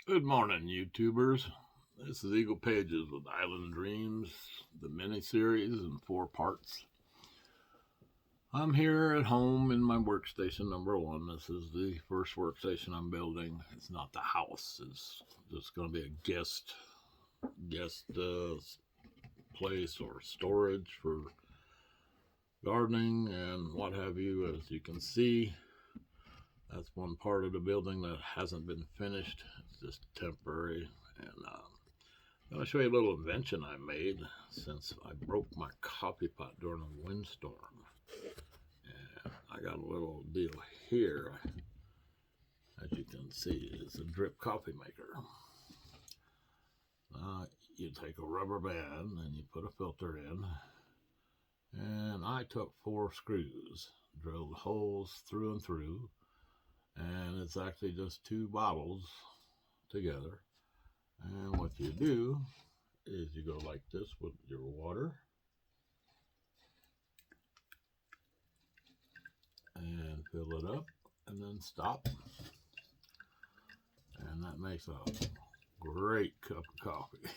Good morning, YouTubers. This is Eagle Pages with Island Dreams, the mini-series in 4 parts. I'm here at home in my workstation number 1. This is the first workstation I'm building. It's not the house. It's just going to be a guest place or storage for gardening and what have you. As you can see, that's one part of the building that hasn't been finished. It's just temporary. And I'm going to show you a little invention I made since I broke my coffee pot during a windstorm. And I got a little deal here. As you can see, it's a drip coffee maker. You take a rubber band and you put a filter in. And I took 4 screws, drilled holes through and through. And it's actually just 2 bottles together. And what you do is you go like this with your water and fill it up and then stop. And that makes a great cup of coffee.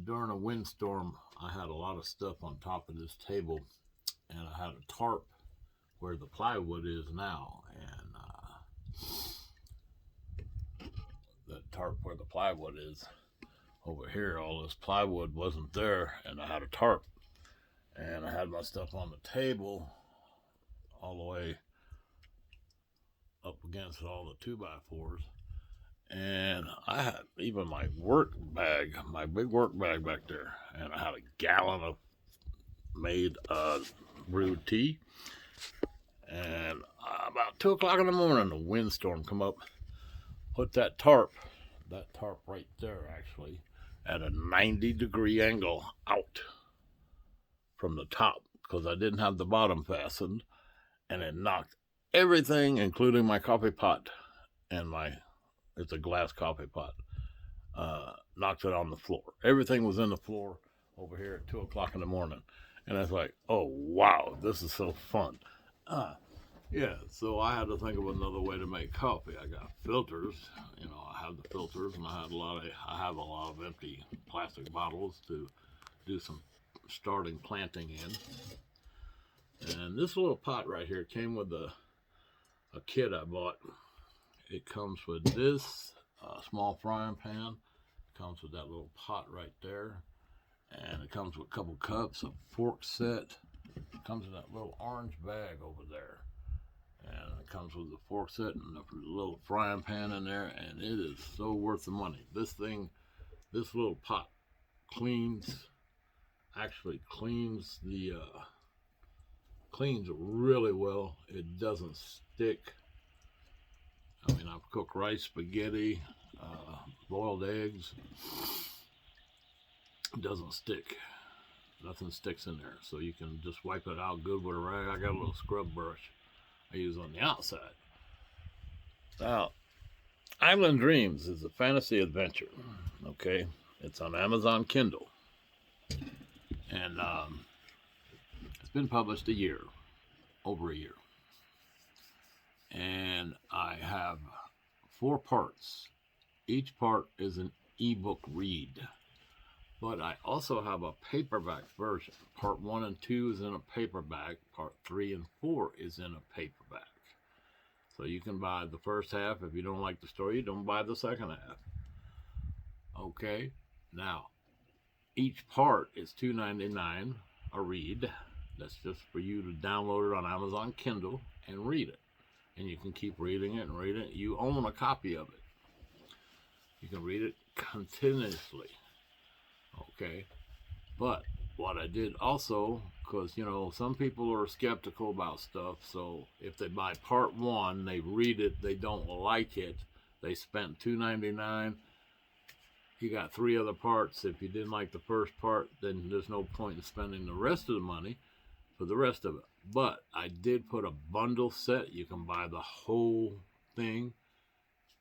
During a windstorm, I had a lot of stuff on top of this table, and I had a tarp where the plywood is now. And the tarp where the plywood is over here, all this plywood wasn't there, and I had a tarp. And I had my stuff on the table all the way up against all the 2x4s. And I had even my work bag, my big work bag back there. And I had a gallon of made brewed tea. And about 2 o'clock in the morning, a windstorm come up. Put that tarp right there actually, at a 90-degree angle out from the top, because I didn't have the bottom fastened, and it knocked everything, including my coffee pot and it's a glass coffee pot, knocked it on the floor. Everything was in the floor over here at 2 o'clock in the morning. And I was like, oh, wow, this is so fun. Yeah, so I had to think of another way to make coffee. I got filters, I have the filters, and I have a lot of empty plastic bottles to do some starting planting in. And this little pot right here came with a kit I bought. It comes with this small frying pan. It comes with that little pot right there. And it comes with a couple cups, a fork set. It comes in that little orange bag over there. And it comes with the fork set and a little frying pan in there. And it is so worth the money. This little pot actually cleans really well. It doesn't stick. I mean, I've cooked rice, spaghetti, boiled eggs. It doesn't stick. Nothing sticks in there. So you can just wipe it out good with a rag. I got a little scrub brush I use on the outside. Now, Island Dreams is a fantasy adventure. Okay? It's on Amazon Kindle. And it's been published over a year. And I have 4 parts. Each part is an ebook read. But I also have a paperback version. Part 1 and 2 is in a paperback. Part 3 and 4 is in a paperback. So you can buy the first half. If you don't like the story, you don't buy the second half. Okay? Now, each part is $2.99 a read. That's just for you to download it on Amazon Kindle and read it. And you can keep reading it and reading it. You own a copy of it. You can read it continuously. Okay? But what I did also, because, some people are skeptical about stuff. So if they buy part 1, they read it, they don't like it, they spent $2.99. You got 3 other parts. If you didn't like the first part, then there's no point in spending the rest of the money for the rest of it. But I did put a bundle set. You can buy the whole thing,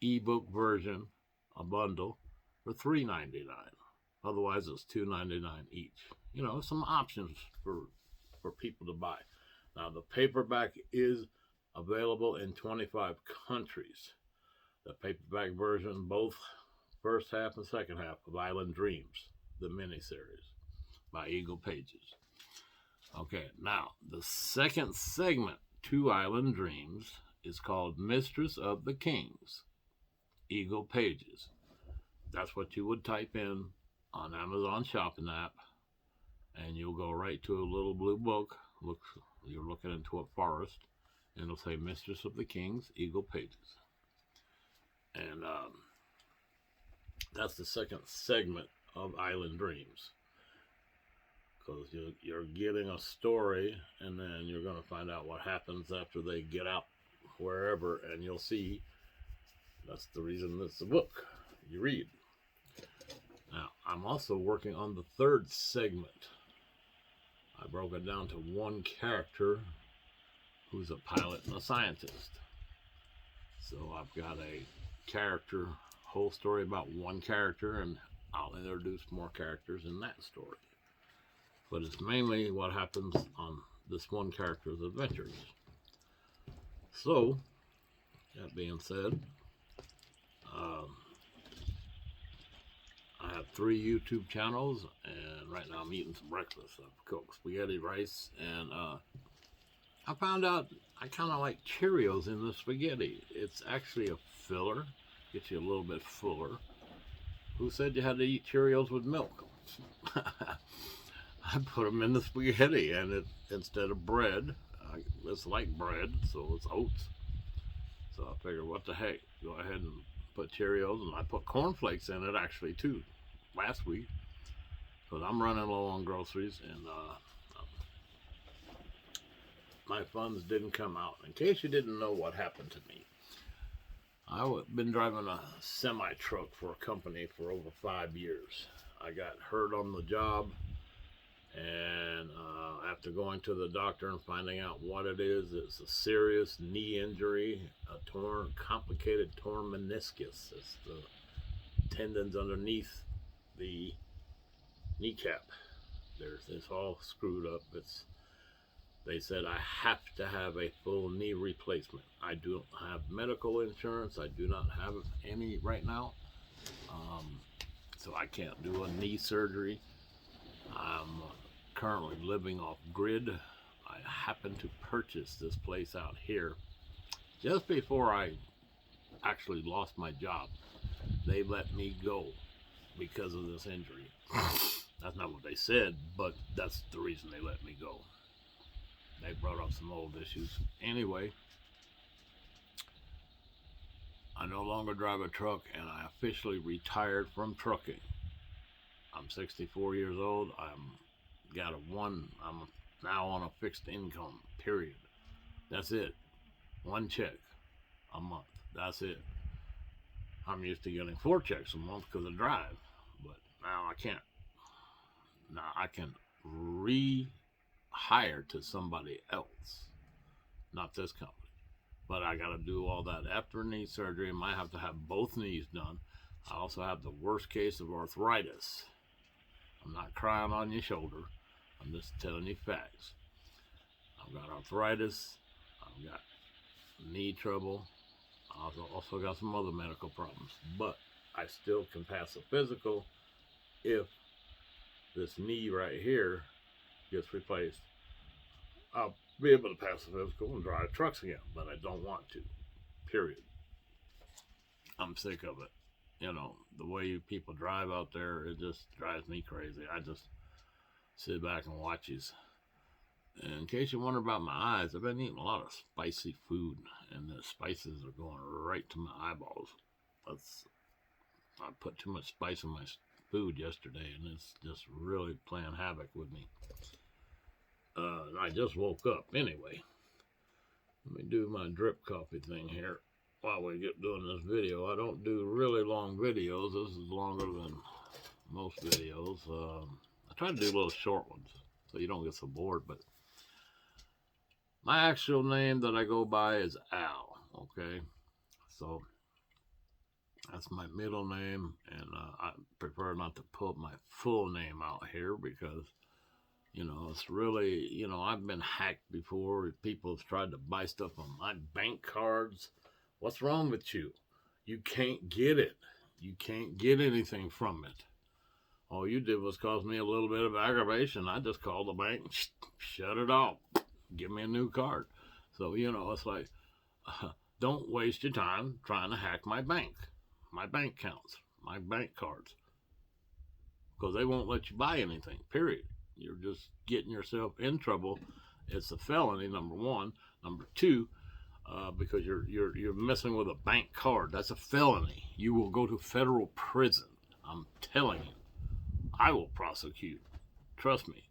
ebook version, a bundle, for $3.99. Otherwise, it's $2.99 each. Some options for people to buy. Now, the paperback is available in 25 countries. The paperback version, both first half and second half of Island Dreams, the miniseries by Eagle Pages. Okay, now the second segment to Island Dreams is called Mistress of the Kings, Eagle Pages. That's what you would type in on Amazon Shopping app, and you'll go right to a little blue book. You're looking into a forest, and it'll say Mistress of the Kings, Eagle Pages. And that's the second segment of Island Dreams. Because you're getting a story, and then you're going to find out what happens after they get out wherever, and you'll see that's the reason it's a book you read. Now, I'm also working on the third segment. I broke it down to one character who's a pilot and a scientist. So I've got a character, whole story about one character, and I'll introduce more characters in that story. But it's mainly what happens on this one character's adventures. So, that being said, I have 3 YouTube channels, and right now I'm eating some breakfast. I've cooked spaghetti rice, and I found out I kind of like Cheerios in the spaghetti. It's actually a filler, gets you a little bit fuller. Who said you had to eat Cheerios with milk? I put them in the spaghetti, and instead of bread, it's like bread, so it's oats. So I figured, what the heck, go ahead and put Cheerios, and I put cornflakes in it actually too, last week, because I'm running low on groceries, and my funds didn't come out. In case you didn't know what happened to me, I've been driving a semi-truck for a company for over 5 years. I got hurt on the job, and after going to the doctor and finding out what it is, it's a serious knee injury, a complicated torn meniscus. It's the tendons underneath the kneecap. It's all screwed up. They said I have to have a full knee replacement. I don't have medical insurance. I do not have any right now, so I can't do a knee surgery. I'm currently living off grid. I happened to purchase this place out here just before I actually lost my job. They let me go because of this injury. That's not what they said, but that's the reason they let me go. They brought up some old issues. Anyway, I no longer drive a truck, and I officially retired from trucking. I'm 64 years old. I'm now on a fixed income, period. That's it. One check a month. That's it. I'm used to getting 4 checks a month because I drive, but now I can't. Now I can rehire to somebody else, not this company. But I got to do all that after knee surgery. I might have to have both knees done. I also have the worst case of arthritis. I'm not crying on your shoulder. I'm just telling you facts. I've got arthritis. I've got knee trouble. I've also got some other medical problems. But I still can pass a physical if this knee right here gets replaced. I'll be able to pass the physical and drive trucks again, but I don't want to. Period. I'm sick of it. You know, the way people drive out there, it just drives me crazy. I just sit back and watch these. And in case you wonder about my eyes, I've been eating a lot of spicy food, and the spices are going right to my eyeballs. I put too much spice in my food yesterday, and it's just really playing havoc with me. I just woke up. Anyway, let me do my drip coffee thing here while we get doing this video. I don't do really long videos. This is longer than most videos. I try to do little short ones so you don't get so bored, but my actual name that I go by is Al, okay? So that's my middle name, and I prefer not to put my full name out here because, you know, it's really, you know, I've been hacked before. People have tried to buy stuff on my bank cards. What's wrong with you? You can't get it. You can't get anything from it. All you did was cause me a little bit of aggravation. I just called the bank, shut it off, give me a new card. So, it's like, don't waste your time trying to hack my bank accounts, my bank cards, because they won't let you buy anything, period. You're just getting yourself in trouble. It's a felony, number one. Number two, because you're messing with a bank card. That's a felony. You will go to federal prison. I'm telling you. I will prosecute. Trust me.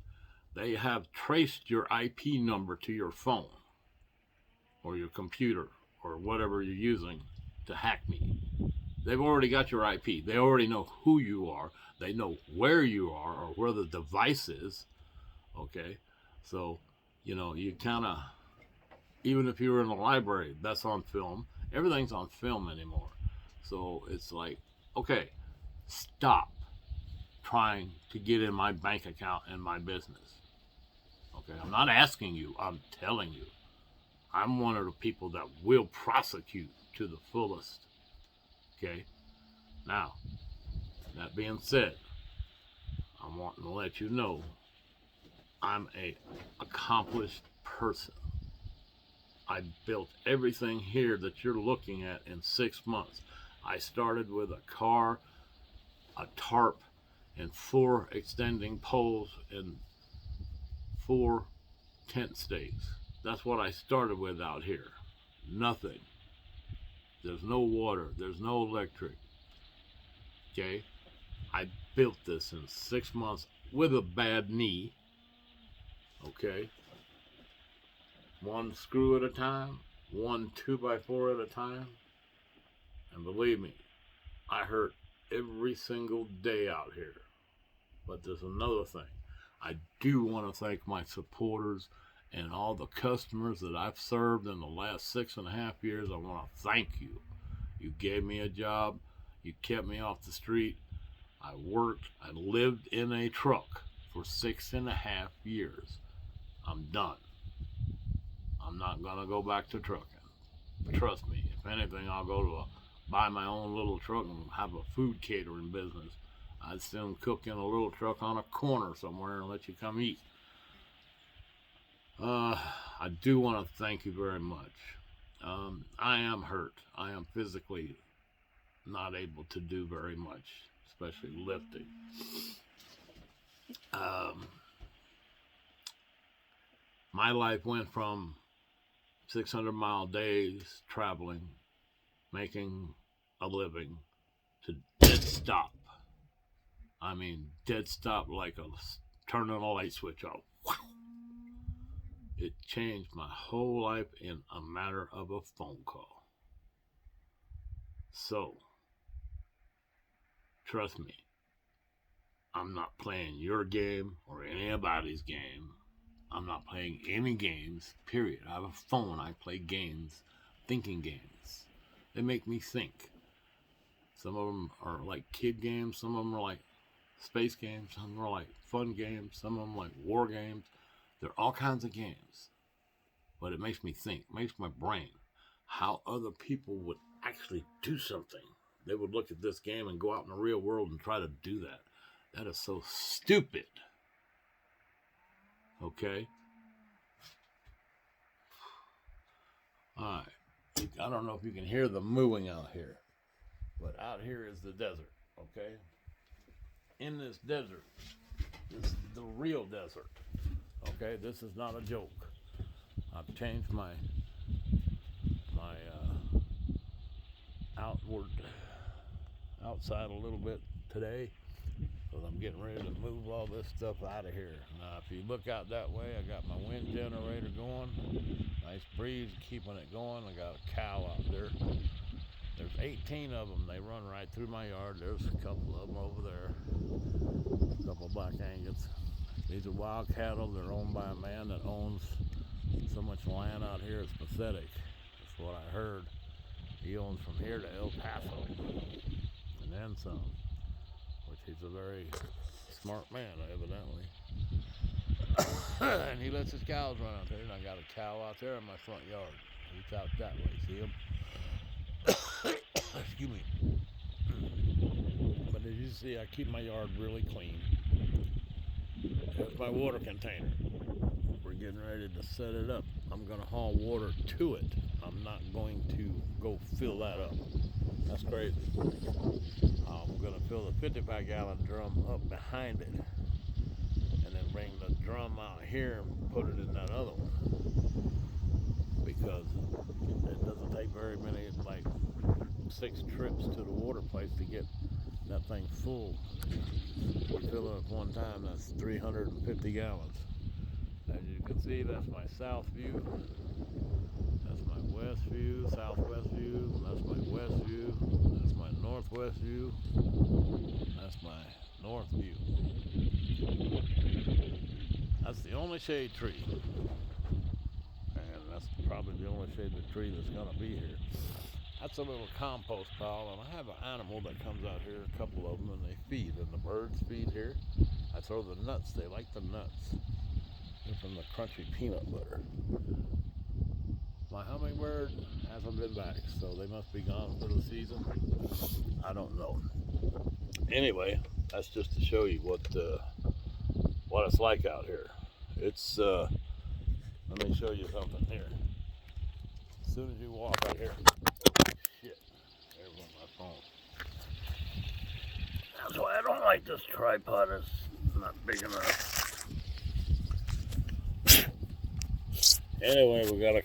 They have traced your IP number to your phone or your computer or whatever you're using to hack me. They've already got your IP. They already know who you are. They know where you are or where the device is. Okay? So, you kind of, even if you were in the library, that's on film. Everything's on film anymore. So it's like, okay, stop trying to get in my bank account and my business. Okay, I'm not asking you, I'm telling you. I'm one of the people that will prosecute to the fullest. Okay, now, that being said, I'm wanting to let you know I'm a accomplished person. I built everything here that you're looking at in 6 months. I started with a car, a tarp, and 4 extending poles and 4 tent stakes. That's what I started with out here. Nothing. There's no water. There's no electric. Okay? I built this in 6 months with a bad knee. Okay? 1 screw at a time, 1 2x4 at a time. And believe me, I hurt every single day out here. But there's another thing. I do want to thank my supporters and all the customers that I've served in the last 6.5 years. I want to thank you. You gave me a job. You kept me off the street. I worked. I lived in a truck for 6.5 years. I'm done. I'm not going to go back to trucking. Trust me. If anything, I'll go to buy my own little truck and have a food catering business. I'd soon cook in a little truck on a corner somewhere and let you come eat. I do want to thank you very much. I am hurt. I am physically not able to do very much, especially lifting. My life went from 600-mile days traveling, making a living, to dead stop. I mean, dead stop like turning a light switch off. Wow. It changed my whole life in a matter of a phone call. So, trust me, I'm not playing your game or anybody's game. I'm not playing any games, period. I have a phone. I play games, thinking games. They make me think. Some of them are like kid games. Some of them are like space games. Some of them are like fun games. Some of them like war games. They're all kinds of games. But it makes me think. It makes my brain. How other people would actually do something. They would look at this game and go out in the real world and try to do that. That is so stupid. Okay? Alright. I don't know if you can hear the mooing out here. But out here is the desert. Okay? In this desert, this is the real desert. Okay? This is not a joke. I've changed my outside a little bit today, because I'm getting ready to move all this stuff out of here. Now, if you look out that way, I got my wind generator going. Nice breeze, keeping it going. I got a cow out there. There's 18 of them. They run right through my yard. There's a couple of them over there. A couple of black Angus. These are wild cattle. They're owned by a man that owns so much land out here. It's pathetic. That's what I heard. He owns from here to El Paso. And then some. Which he's a very smart man, evidently. And he lets his cows run out there. And I got a cow out there in my front yard. He's out that way. See him? Excuse me. see, I keep my yard really clean. Here's my water container. We're getting ready to set it up. I'm gonna haul water to it. I'm not going to go fill that up. That's crazy. I'm gonna fill the 55-gallon drum up behind it, and then bring the drum out here and put it in that other one. Because it doesn't take very many, like 6 trips to the water place to get that thing full. We fill it up one time, that's 350 gallons. As you can see, that's my south view, that's my west view, southwest view, that's my west view, that's my northwest view, that's my north view. That's the only shade tree. And that's probably the only shaded tree that's gonna be here. That's a little compost pile, and I have an animal that comes out here, a couple of them, and they feed, and the birds feed here. I throw the nuts, they like the nuts. They're from the crunchy peanut butter. My hummingbird hasn't been back, so they must be gone for the season. I don't know. Anyway, that's just to show you what it's like out here. It's let me show you something here. As soon as you walk out here, shit, there went my phone. That's why I don't like this tripod. It's not big enough. Anyway, we got a